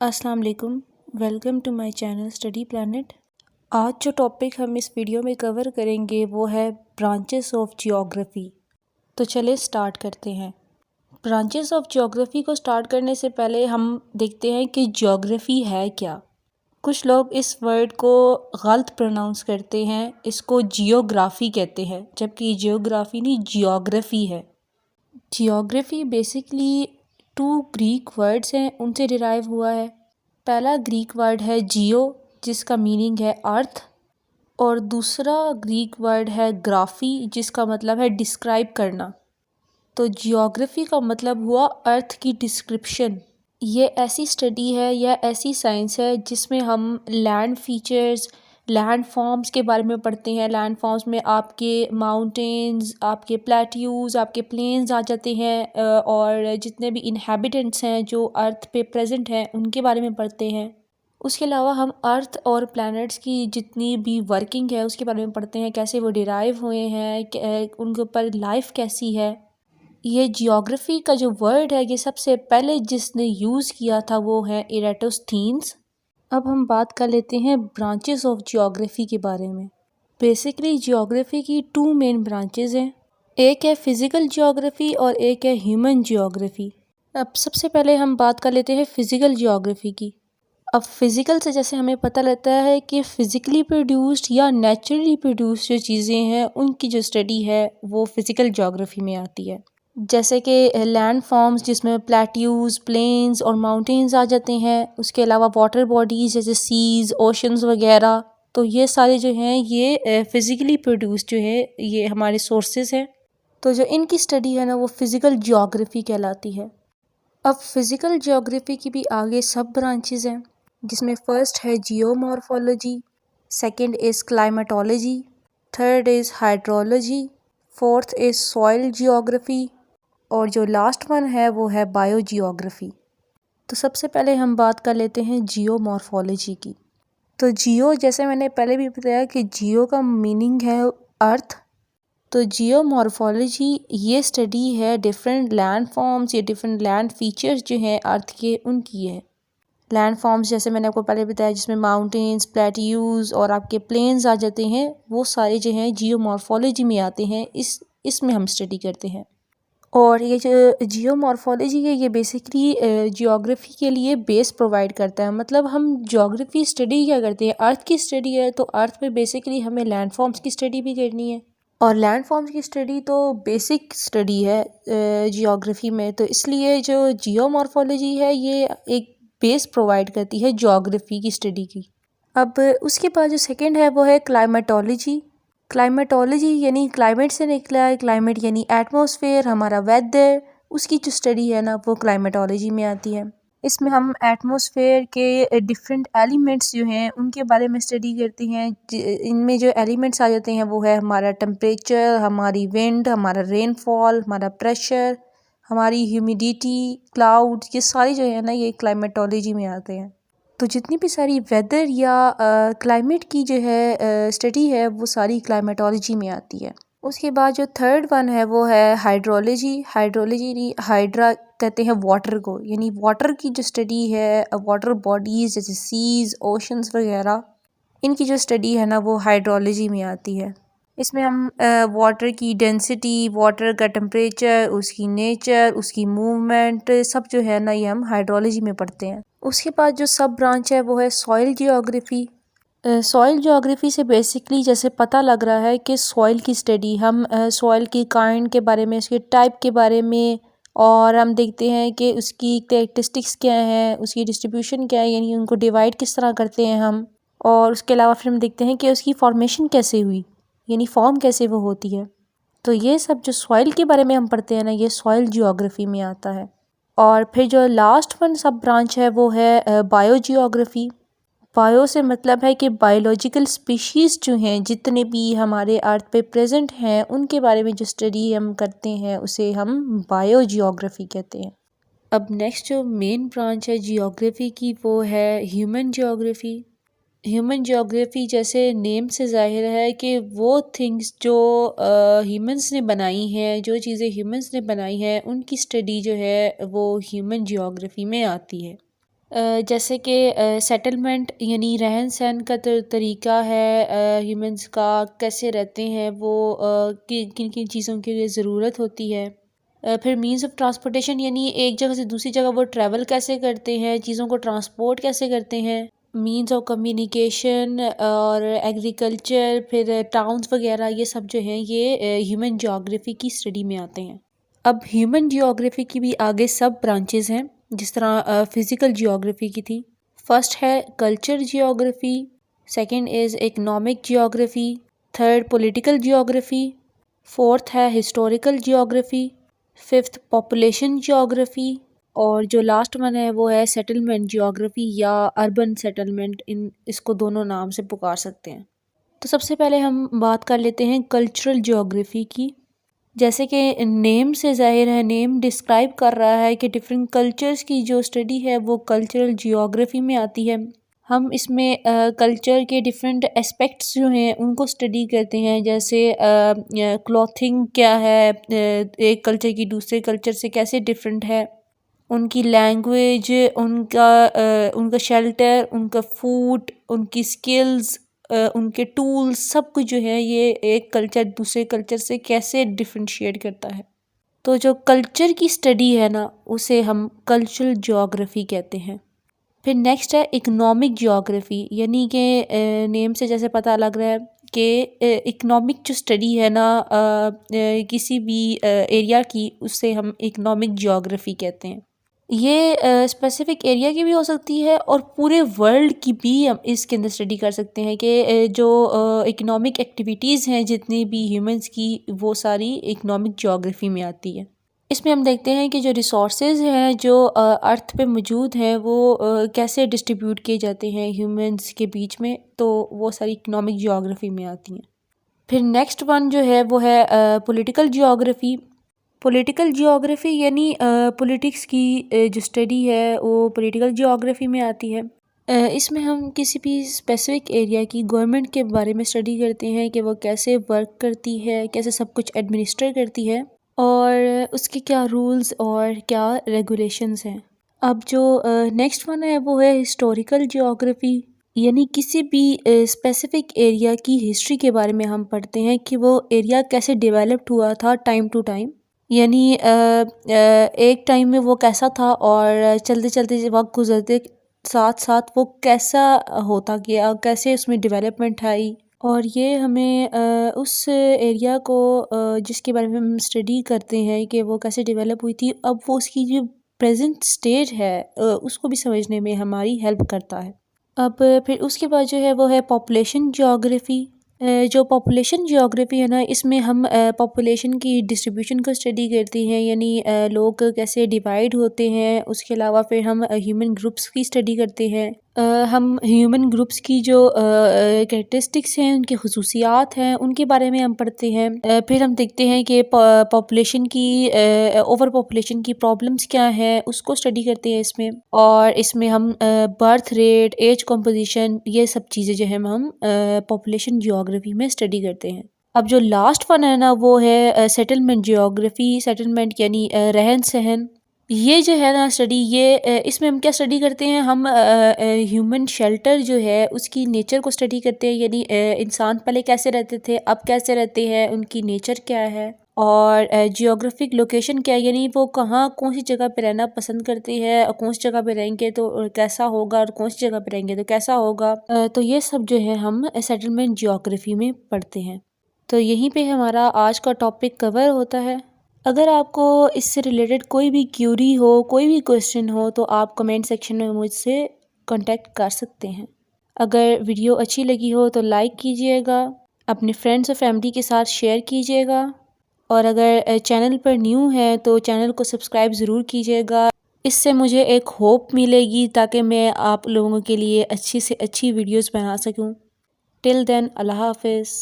अस्सलाम वालेकुम। Welcome to my channel study planet. आज जो टॉपिक हम इस वीडियो में कवर करेंगे वो है ब्रांचेस ऑफ जियोग्राफी। तो चले स्टार्ट करते हैं। ब्रांचेस ऑफ जियोग्राफी को स्टार्ट करने से पहले हम देखते हैं कि जियोग्राफी है क्या। कुछ लोग इस वर्ड को गलत प्रोनाउंस करते हैं, इसको जियोग्राफी कहते हैं, जबकि जियोग्राफी नहीं जियोग्राफी है। जियोग्राफी बेसिकली 2 ग्रीक वर्ड्स हैं, उनसे डिराइव हुआ है। पहला ग्रीक वर्ड है जियो, जिसका मीनिंग है अर्थ, और दूसरा ग्रीक वर्ड है ग्राफी, जिसका मतलब है डिस्क्राइब करना। तो जियोग्राफी का मतलब हुआ अर्थ की डिस्क्रिप्शन। ये ऐसी स्टडी है या ऐसी साइंस है जिसमें हम लैंड फीचर्स, लैंड फॉर्म्स के बारे में पढ़ते हैं। लैंड फॉर्म्स में आपके माउंटेन्स, आपके प्लेट्यूज, आपके प्लेन्स आ जाते हैं, और जितने भी इनहेबिटेंट्स हैं जो अर्थ पे प्रेजेंट हैं उनके बारे में पढ़ते हैं। उसके अलावा हम अर्थ और प्लैनेट्स की जितनी भी वर्किंग है उसके बारे में पढ़ते हैं, कैसे वो डिराइव हुए हैं, उनके ऊपर लाइफ कैसी है। ये जियोग्राफी का जो वर्ड है ये सबसे पहले जिसने यूज़ किया था वो है इरेटोस्थीन्स। अब हम बात कर लेते हैं ब्रांचेस ऑफ जियोग्राफी के बारे में। बेसिकली जियोग्राफी की 2 मेन ब्रांचेस हैं, एक है फिज़िकल जियोग्राफी और एक है ह्यूमन जियोग्राफी। अब सबसे पहले हम बात कर लेते हैं फ़िज़िकल जियोग्राफी की। अब फिज़िकल से जैसे हमें पता लगता है कि फ़िज़िकली प्रोड्यूस्ड या नेचुरली प्रोड्यूस्ड जो चीज़ें हैं उनकी जो स्टडी है वो फ़िज़िकल जियोग्राफी में आती है। जैसे कि लैंड फॉर्म्स जिसमें प्लेट्यूज, प्लेन्स और माउंटेन्स आ जाते हैं। उसके अलावा वाटर बॉडीज़ जैसे सीज़, ओशंस वगैरह। तो ये सारे जो हैं ये फ़िज़िकली प्रोड्यूस्ड जो है ये हमारे सोर्सेज हैं। तो जो इनकी स्टडी है ना वो फ़िज़िकल जियोग्राफी कहलाती है। अब फ़िज़िकल जियोग्राफी की भी आगे सब ब्रांचेज़ हैं, जिसमें फ़र्स्ट है geomorphology, second is climatology, third is hydrology, fourth is soil geography, और जो लास्ट वन है वो है बायोजियोग्राफी। तो सबसे पहले हम बात कर लेते हैं जियोमॉर्फोलॉजी की। तो जियो, जैसे मैंने पहले भी बताया कि जियो का मीनिंग है अर्थ। तो जियोमॉर्फोलॉजी ये स्टडी है डिफरेंट लैंड फॉर्म्स या डिफरेंट लैंड फीचर्स जो हैं अर्थ के, उनकी है। लैंड फॉर्म्स जैसे मैंने आपको पहले बताया जिसमें माउंटेन्स, प्लेट्यूज और आपके प्लेन्स आ जाते हैं, वो सारे जो हैं जियोमॉर्फोलॉजी में आते हैं। इसमें हम स्टडी करते हैं। और ये जो जियोमॉर्फोलॉजी है ये बेसिकली जियोग्राफी के लिए बेस प्रोवाइड करता है। मतलब हम जियोग्राफी स्टडी क्या करते हैं, अर्थ की स्टडी है, तो अर्थ पे बेसिकली हमें लैंड फॉर्म्स की स्टडी भी करनी है। और लैंड फॉर्म्स की स्टडी तो बेसिक स्टडी है जियोग्राफी में, तो इसलिए जो जियोमॉर्फोलॉजी है ये एक बेस प्रोवाइड करती है जियोग्राफी की स्टडी की। अब उसके बाद जो सेकंड है वो है क्लाइमेटोलॉजी। क्लाइमेटोलॉजी यानी क्लाइमेट से निकला है, क्लाइमेट यानी एटमॉस्फेयर, हमारा वेदर, उसकी जो स्टडी है ना वो क्लाइमेटोलॉजी में आती है। इसमें हम एटमॉस्फेयर के डिफरेंट एलिमेंट्स जो हैं उनके बारे में स्टडी करते हैं। इनमें जो एलिमेंट्स आ जाते हैं वो है हमारा टेम्परेचर, हमारी विंड, हमारा रेनफॉल, हमारा प्रेशर, हमारी ह्यूमिडिटी, क्लाउड, ये सारी जो है ना ये क्लाइमेटोलॉजी में आते हैं। तो जितनी भी सारी वेदर या क्लाइमेट की जो है स्टडी है वो सारी क्लाइमेटोलॉजी में आती है। उसके बाद जो थर्ड वन है वो है हाइड्रोलॉजी। हाइड्रोलॉजी हाइड्रा कहते हैं वाटर को, यानी वाटर की जो स्टडी है, वाटर बॉडीज़ जैसे सीज़, ओशंस वगैरह, इनकी जो स्टडी है ना वो हाइड्रोलॉजी में आती है। इसमें हम वाटर की डेंसिटी, वाटर का टेम्परेचर, उसकी नेचर, उसकी मूवमेंट, सब जो है ना ये हम हाइड्रोलॉजी में पढ़ते हैं। उसके बाद जो सब ब्रांच है वो है सॉइल जियोग्राफी। सॉइल जियोग्राफी से बेसिकली जैसे पता लग रहा है कि सॉइल की स्टडी, हम सॉइल की काइंड के बारे में, उसके टाइप के बारे में, और हम देखते हैं कि उसकी कैरेक्टरिस्टिक्स क्या हैं, उसकी डिस्ट्रीब्यूशन क्या है, यानी उनको डिवाइड किस तरह करते हैं हम। और उसके अलावा फिर हम देखते हैं कि उसकी फॉर्मेशन कैसे हुई, यानी फॉर्म कैसे वो होती है। तो ये सब जो सॉइल के बारे में हम पढ़ते हैं ना ये सॉइल जियोग्राफी में आता है। और फिर जो लास्ट वन सब ब्रांच है वो है बायोजियोग्राफी। बायो से मतलब है कि बायोलॉजिकल स्पीशीज़ जो हैं जितने भी हमारे अर्थ पे प्रेजेंट हैं उनके बारे में जो स्टडी हम करते हैं उसे हम बायोजियोग्राफी कहते हैं। अब नेक्स्ट जो मेन ब्रांच है जियोग्राफी की वो है ह्यूमन जियोग्राफी। ह्यूमन जियोग्राफी जैसे नेम से ज़ाहिर है कि वो थिंग्स जो ह्यूमंस ने बनाई हैं, जो चीज़ें ह्यूमंस ने बनाई हैं उनकी स्टडी जो है वो ह्यूमन जियोग्राफी में आती है। जैसे कि सेटलमेंट यानी रहन सहन का तरीका है, ह्यूमंस का कैसे रहते हैं वो, किन किन चीज़ों के लिए ज़रूरत होती है। फिर मींस ऑफ ट्रांसपोर्टेशन यानी एक जगह से दूसरी जगह वो ट्रैवल कैसे करते हैं, चीज़ों को ट्रांसपोर्ट कैसे करते हैं। मींस ऑफ कम्युनिकेशन और एग्रीकल्चर, फिर टाउन्स वगैरह, ये सब जो हैं ये ह्यूमन जियोग्राफी की स्टडी में आते हैं। अब ह्यूमन जियोग्राफी की भी आगे सब ब्रांचेस हैं, जिस तरह फिज़िकल जियोग्राफी की थी। फर्स्ट है culture geography, second is economic geography, third political geography, fourth है historical geography, fifth population geography, और जो लास्ट वन है वो है सेटलमेंट जियोग्राफी या अर्बन सेटलमेंट, इन इसको दोनों नाम से पुकार सकते हैं। तो सबसे पहले हम बात कर लेते हैं कल्चरल जियोग्राफी की। जैसे कि नेम से ज़ाहिर है, नेम डिस्क्राइब कर रहा है कि डिफरेंट कल्चर्स की जो स्टडी है वो कल्चरल जियोग्राफी में आती है। हम इसमें कल्चर के डिफरेंट एस्पेक्ट्स जो हैं उनको स्टडी करते हैं, जैसे क्लॉथिंग क्या है, एक कल्चर की दूसरे कल्चर से कैसे डिफरेंट है, उनकी लैंग्वेज, उनका शेल्टर, उनका फूड, उनकी स्किल्स, उनके टूल्स, सब कुछ जो है ये एक कल्चर दूसरे कल्चर से कैसे डिफरेंशिएट करता है। तो जो कल्चर की स्टडी है ना, उसे हम कल्चरल जियोग्राफी कहते हैं। फिर नेक्स्ट है इकोनॉमिक जियोग्राफी, यानी कि नेम से जैसे पता लग रहा है कि इकोनॉमिक जो स्टडी है ना किसी भी एरिया की, उससे हम इकोनॉमिक जियोग्राफी कहते हैं। ये स्पेसिफिक एरिया की भी हो सकती है और पूरे वर्ल्ड की भी हम इसके अंदर स्टडी कर सकते हैं कि जो इकोनॉमिक एक्टिविटीज़ हैं जितनी भी ह्यूमंस की, वो सारी इकोनॉमिक जियोग्राफी में आती है। इसमें हम देखते हैं कि जो रिसोर्सेज हैं जो अर्थ पे मौजूद हैं वो कैसे डिस्ट्रीब्यूट किए जाते हैं ह्यूमंस के बीच में, तो वो सारी इकोनॉमिक जियोग्राफी में आती हैं। फिर नेक्स्ट वन जो है वो है पॉलिटिकल जियोग्राफी। पॉलिटिकल जियोग्राफी यानी पॉलिटिक्स की जो स्टडी है वो पॉलिटिकल जियोग्राफी में आती है। इसमें हम किसी भी स्पेसिफिक एरिया की गवर्नमेंट के बारे में स्टडी करते हैं कि वो कैसे वर्क करती है, कैसे सब कुछ एडमिनिस्टर करती है, और उसके क्या रूल्स और क्या रेगुलेशंस हैं। अब जो नेक्स्ट वन है वो है हिस्टोरिकल जियोग्राफी, यानी किसी भी स्पेसिफिक एरिया की हिस्ट्री के बारे में हम पढ़ते हैं कि वो एरिया कैसे डेवलप्ड हुआ था टाइम टू टाइम, यानी एक टाइम में वो कैसा था और चलते चलते वक्त गुजरते साथ साथ वो कैसा होता गया, कैसे उसमें डेवलपमेंट आई। और ये हमें उस एरिया को जिसके बारे में हम स्टडी करते हैं कि वो कैसे डेवलप हुई थी, अब वो उसकी जो प्रेजेंट स्टेज है उसको भी समझने में हमारी हेल्प करता है। अब फिर उसके बाद जो है वो है पॉपुलेशन जियोग्राफी। जो पॉपुलेशन जियोग्राफी है ना, इसमें हम पॉपुलेशन की डिस्ट्रीब्यूशन को स्टडी करते हैं, यानी लोग कैसे डिवाइड होते हैं। उसके अलावा फिर हम ह्यूमन ग्रुप्स की स्टडी करते हैं। हम ह्यूमन ग्रुप्स की जो कैरेक्टरिस्टिक्स हैं, उनकी खुसूसियात हैं, उनके बारे में हम पढ़ते हैं। फिर हम देखते हैं कि पॉपुलेशन की ओवर पॉपुलेशन की प्रॉब्लम्स क्या हैं, उसको स्टडी करते हैं इसमें। और इसमें हम बर्थ रेट, एज कॉम्पोजिशन, ये सब चीज़ें जो है हम पॉपुलेशन जियोग्राफी में स्टडी करते हैं। अब जो लास्ट वन है ना वो है सेटलमेंट जियोग्राफी। सेटलमेंट यानी रहन सहन। ये जो है ना स्टडी, ये इसमें हम क्या स्टडी करते हैं, हम ह्यूमन शेल्टर जो है उसकी नेचर को स्टडी करते हैं, यानी इंसान पहले कैसे रहते थे, अब कैसे रहते हैं, उनकी नेचर क्या है, और जियोग्राफिक लोकेशन क्या है, यानी वो कहाँ कौन सी जगह पे रहना पसंद करती है, और कौन सी जगह पे रहेंगे तो कैसा होगा, और कौन सी जगह पे रहेंगे तो कैसा होगा। तो ये सब जो है हम सेटलमेंट जियोग्राफी में पढ़ते हैं। तो यहीं पे हमारा आज का टॉपिक कवर होता है। अगर आपको इससे रिलेटेड कोई भी क्यूरी हो, कोई भी क्वेश्चन हो, तो आप कमेंट सेक्शन में मुझसे कांटेक्ट कर सकते हैं। अगर वीडियो अच्छी लगी हो तो लाइक कीजिएगा, अपने फ्रेंड्स और फैमिली के साथ शेयर कीजिएगा, और अगर चैनल पर न्यू है तो चैनल को सब्सक्राइब ज़रूर कीजिएगा। इससे मुझे एक होप मिलेगी ताकि मैं आप लोगों के लिए अच्छी से अच्छी वीडियोज़ बना सकूँ। टिल देन, अल्लाह हाफिज़।